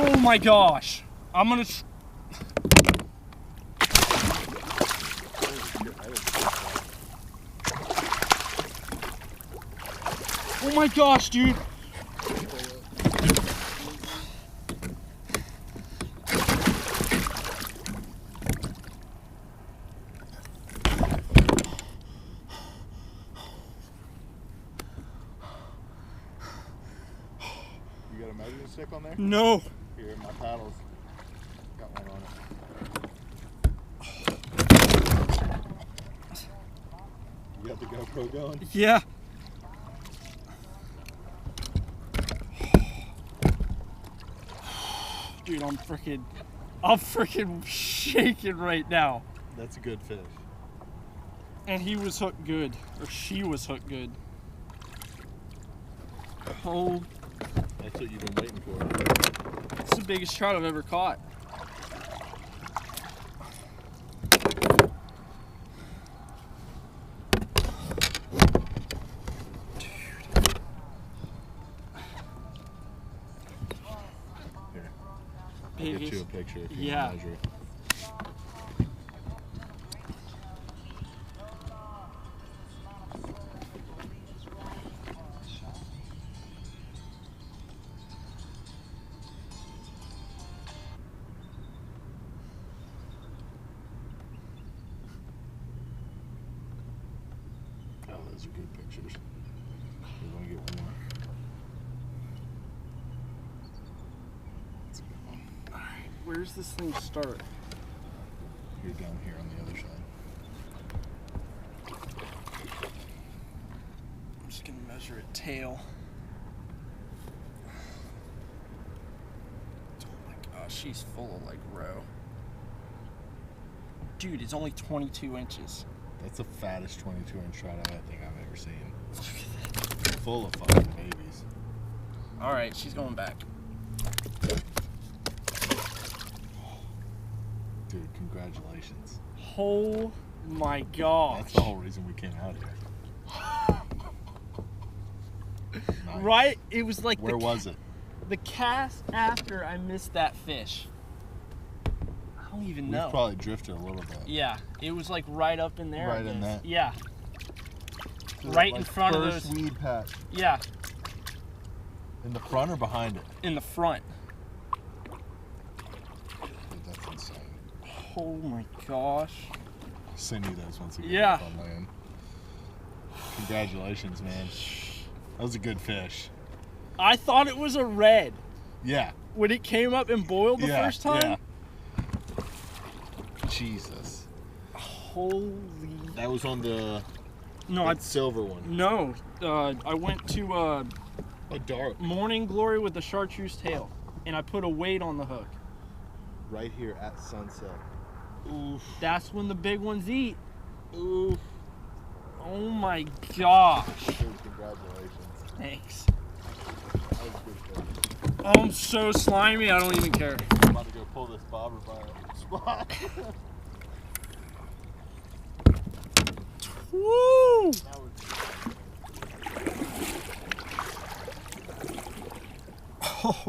Oh my gosh. I'm gonna... Oh my gosh, dude. You got a measuring stick on there? No. Here, my paddles. Got one on it. You got the GoPro going? Yeah. Dude, I'm freaking shaking right now. That's a good fish. And he was hooked good, or she was hooked good. Oh, That's what you've been waiting for. it's the biggest trout I've ever caught. Here, I'll get you a picture if you want to measure it. Oh, those are good pictures. We're going to get one more. That's a good one. Alright, where's this thing start? You're down here on the other side. I'm just gonna measure it tail. Oh my gosh, she's full of like roe. Dude, it's only 22 inches. That's the fattest 22-inch trout I think I've ever seen. Full of fucking babies. Alright, she's going back. Dude, congratulations. Oh my gosh. That's the whole reason we came out here. Nice. Right? It was like Where was it? The cast after I missed that fish. I don't even know. We probably drifted a little bit. Yeah, it was like right up in there. Right in that. Yeah. So Right like in front of first those. weed patch. Yeah, In the front or behind it? in the front. Dude, that's insane. Oh my gosh. I'll send you those once we get Yeah. up on land. Congratulations, man. That was a good fish. I thought it was a red Yeah. when it came up and boiled the first time. Yeah. Jesus. Holy. That was on the silver one. No, I went to Oh, dark. Morning Glory with the chartreuse tail, and I put a weight on the hook. Right here at sunset. Oof. That's when the big ones eat. Oof. Oh my gosh. Dude, congratulations. Thanks. That was a good fish. I'm so slimy, I don't even care. I'm about to go pull this bobber by a spot. Woo! That was... Oh.